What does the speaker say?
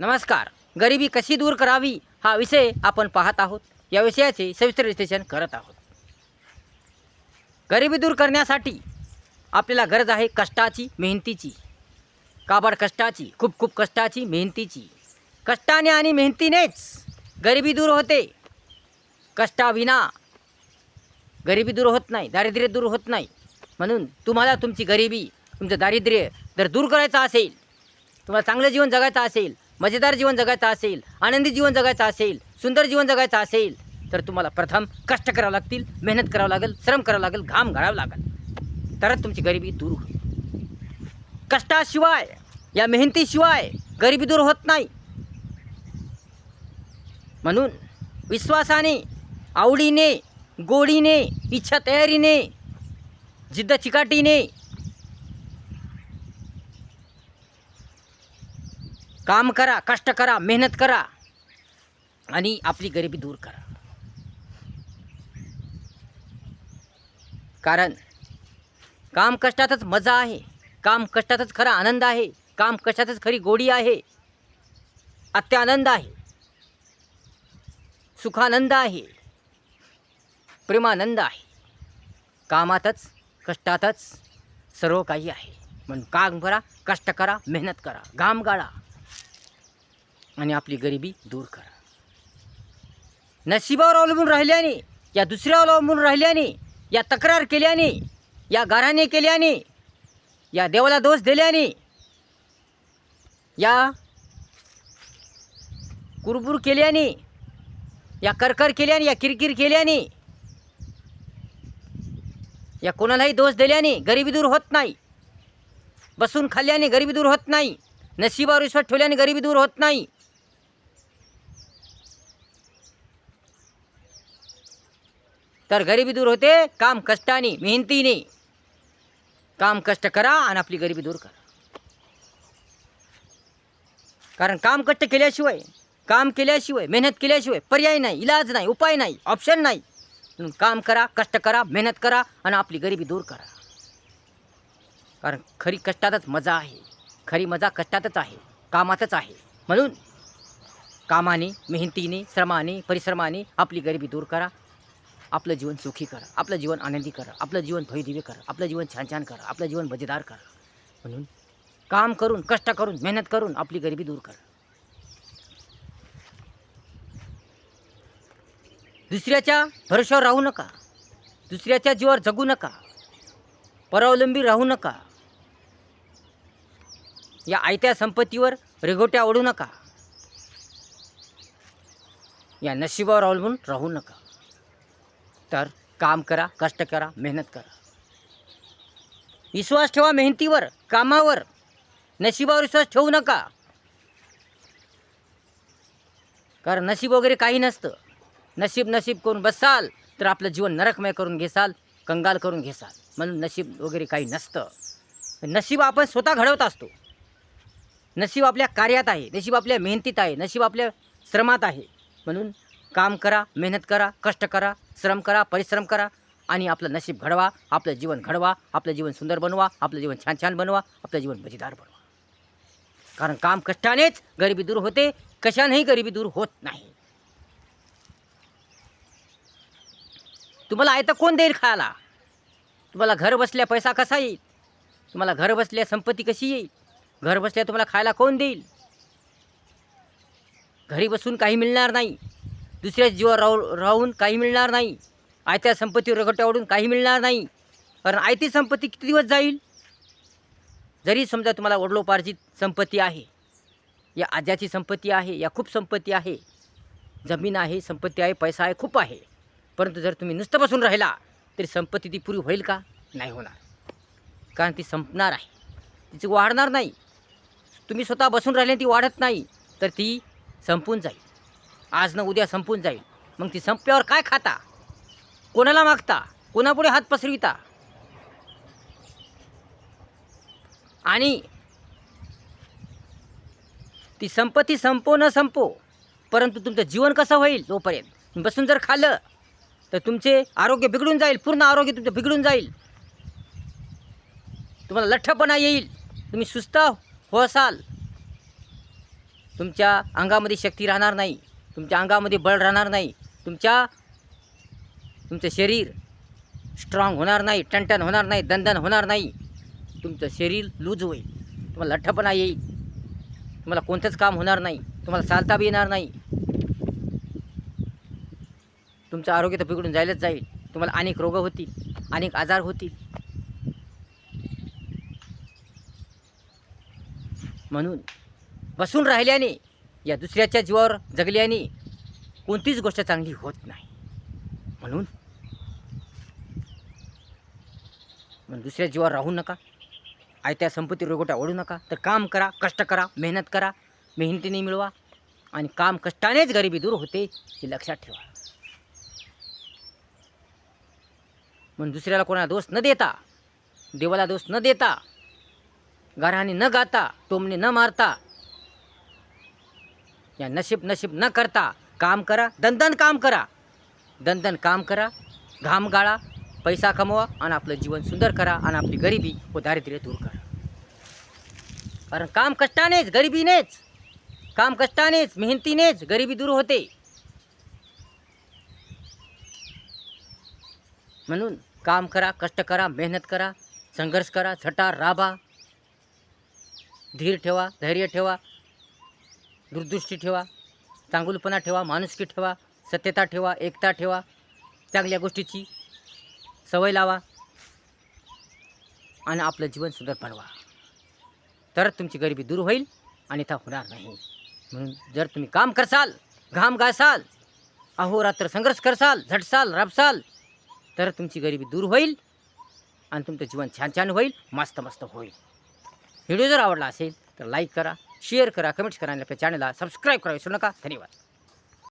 नमस्कार. गरिबी कशी दूर करावी हा विषय आपण पाहत आहोत. या विषयाचे सविस्तर विश्लेषण करत आहोत. गरिबी दूर करण्यासाठी आपल्याला गरज आहे कष्टाची, मेहनतीची, काबाड कष्टाची, खूप खूप कष्टाची, मेहनतीची. कष्टाने आणि मेहनतीनेच गरिबी दूर होते. कष्टाविना गरिबी दूर होत नाही, दारिद्र्य दूर होत नाही. म्हणून तुम्हाला तुमची गरिबी, तुमचं दारिद्र्य जर दूर करायचं असेल, तुम्हाला चांगलं जीवन जगायचं असेल, मजेदार जीवन जगायचं असेल, आनंदी जीवन जगायचं असेल, सुंदर जीवन जगायचं असेल, तर तुम्हाला प्रथम कष्ट करावं लागतील, मेहनत करावं लागेल, श्रम करावं लागेल, घाम गाळावं लागेल, तरच तुमची गरिबी दूर होईल. कष्टाशिवाय, या मेहनतीशिवाय गरिबी दूर होत नाही. म्हणून विश्वासाने, आवडीने, गोडीने, इच्छा तयारीने, जिद्द चिकाटीने काम करा, कष्ट करा, मेहनत करा आणि आपली गरिबी दूर करा. कारण काम कष्टातच मजा आहे, काम कष्टातच खरा आनंद आहे, काम कष्टातच खरी गोडी आहे, अत्यानंद आहे, सुखानंद आहे, प्रेमानंद आहे. कामातच, कष्टातच सर्व काही आहे. म्हणून काम करा, कष्ट करा, मेहनत करा, घाम गाळा आणि आपली गरिबी दूर करा. नशिबावर अवलंबून राहिल्याने, या दुसऱ्यावर अवलंबून राहिल्याने, या तक्रार केल्याने, या गाऱ्हाणे केल्याने, या देवाला दोष दिल्याने, या कुरबुर केल्याने, या करकर केल्याने, या किरकिर केल्याने, या कोणालाही दोष दिल्याने गरिबी दूर होत नाही. बसून खाल्ल्याने गरिबी दूर होत नाही. नशिबावर विश्वास ठेवल्याने गरिबी दूर होत नाही. तर गरिबी दूर होते काम कष्टाने, मेहनतीने. काम कष्ट करा आणि आपली गरिबी दूर करा. कारण काम कष्ट केल्याशिवाय, काम केल्याशिवाय, मेहनत केल्याशिवाय पर्याय नाही, इलाज नाही, उपाय नाही, ऑप्शन नाही. म्हणून काम करा, कष्ट करा, मेहनत करा आणि आपली गरिबी दूर करा. कारण खरी कष्टातच मजा आहे, खरी मजा कष्टातच आहे, कामातच आहे. म्हणून कामाने, मेहनतीने, श्रमाने, परिश्रमाने आपली गरिबी दूर करा. आपलं जीवन सुखी करा, आपलं जीवन आनंदी करा, आपलं जीवन भयदिव्य करा, आपलं जीवन छान छान करा, आपलं जीवन मजेदार करा. म्हणून काम करून, कष्ट करून, मेहनत करून आपली गरिबी दूर करा. दुसऱ्याच्या भरोश्यावर राहू नका, दुसऱ्याच्या जीवावर जगू नका, परावलंबी राहू नका, या आयत्या संपत्तीवर रेघोट्या ओढू नका, या नशिबावर अवलंबून राहू नका. तर काम करा, कष्ट करा, मेहनत करा. विश्वास ठेवा मेहनतीवर, कामावर. नशिबावर विश्वास ठेवू नका. कारण नशीब वगैरे काही नसतं. नशीब नशीब करून बसाल तर आपलं जीवन नरकमय करून घेसाल, कंगाल करून घेसाल. म्हणून नशीब वगैरे काही नसतं. नशीब आपण स्वतः घडवत असतो. नशीब आपल्या कार्यात आहे, नशीब आपल्या मेहनतीत आहे, नशीब आपल्या श्रमात आहे. म्हणून काम करा, मेहनत करा, कष्ट करा, श्रम करा, परिश्रम करा आणि आपलं नशीब घडवा, आपलं जीवन घडवा, आपलं जीवन सुंदर बनवा, आपलं जीवन छान छान बनवा, आपलं जीवन मजेदार बनवा. कारण काम कष्टानेच गरिबी दूर होते, कशानेही गरिबी दूर होत नाही. तुम्हाला आयतं कोण देईल खायला? तुम्हाला घर बसल्या पैसा कसा येईल? तुम्हाला घर बसल्या संपत्ती कशी येईल? घर बसल्या तुम्हाला खायला कोण देईल? घरी बसून काही मिळणार नाही, दुसऱ्या जीवावर राहून काही मिळणार नाही, आयत्या संपत्तीवर रगोट्या ओढून काही मिळणार नाही. कारण आयती संपत्ती किती दिवस जाईल? जरी समजा तुम्हाला वडिलोपार्जित संपत्ती आहे, या आज्याची संपत्ती आहे, या खूप संपत्ती आहे, जमीन आहे, संपत्ती आहे, पैसा आहे, खूप आहे, परंतु जर तुम्ही नुसतं बसून राहिला तरी संपत्ती ती पुरी होईल का? नाही होणार. कारण ती संपणार आहे, तिची वाढणार नाही. तुम्ही स्वतः बसून राहिले ती वाढत नाही, तर ती संपून जाईल. आज न उद्या संपून जाईल. मग ती संपल्यावर काय खाता? कोणाला मागता? कोणापुढे हात पसरविता? आणि ती संपत्ती संपो न संपो, परंतु तुमचं जीवन कसं होईल तोपर्यंत? बसून जर खाल्लं तर तुमचे आरोग्य बिघडून जाईल, पूर्ण आरोग्य तुमचं बिघडून जाईल. तुम्हाला लठ्ठपणा येईल, तुम्ही सुस्त होसाल. तुमच्या अंगामध्ये शक्ती राहणार नाही, तुमच्या अंगामध्ये बळ राहणार नाही, तुमचं शरीर स्ट्रॉंग होणार नाही, टणटण होणार नाही, दणदण होणार नाही. तुमचं शरीर लूज होईल, तुम्हाला लठ्ठपणा येईल, तुम्हाला कोणतंच काम होणार नाही, तुम्हाला चालता बी येणार नाही. तुमचं आरोग्य तर बिघडून जायलाच जाईल. तुम्हाला अनेक रोग होतील, अनेक आजार होतील. म्हणून बसून राहिल्याने, या दुसऱ्याच्या जीवावर जगल्याने कोणतीच गोष्ट चांगली होत नाही. म्हणून दुसऱ्या जीवावर राहू नका, आयत्या संपत्ती रोगोट्या ओढू नका. तर काम करा, कष्ट करा, मेहनत करा, मेहनतीने मिळवा. आणि काम कष्टानेच गरिबी दूर होते, हे लक्षात ठेवा. म्हणून दुसऱ्याला कोणाला दोष न देता, देवाला दोष न देता, गारहाणी न गाता, टोमणे न मारता, या नशीब न करता काम करा, दणदण काम करा, दणदण काम करा, घाम गाळा, पैसा कमवा आणि आपलं जीवन सुंदर करा आणि आपली गरिबी व दारिद्र्य दूर करा. कारण काम कष्टानेच, गरिबीनेच, काम कष्टानेच, मेहनतीनेच गरिबी दूर होते. म्हणून काम करा, कष्ट करा, मेहनत करा, संघर्ष करा, झटा राबा, धीर ठेवा, धैर्य ठेवा, दूरदृष्टी ठेवा, चांगुलपणा ठेवा, माणुसकी ठेवा, सत्यता ठेवा, एकता ठेवा, चांगल्या गोष्टीची सवय लावा आणि आपलं जीवन सुंदर बनवा. तरच तुमची गरिबी दूर होईल, अन्यथा होणार नाही. म्हणून जर तुम्ही काम करसाल, घाम गाळसाल, अहोरात्र संघर्ष करसाल, झटसाल, राबसाल, तर तुमची गरिबी दूर होईल आणि तुमचं जीवन छान छान होईल, मस्त मस्त होईल. व्हिडिओ जर आवडला असेल तर लाईक करा, शेअर करा, कमेंट्स करा आणि आपल्या चॅनलला सबस्क्राईब करा विसरू नका. धन्यवाद.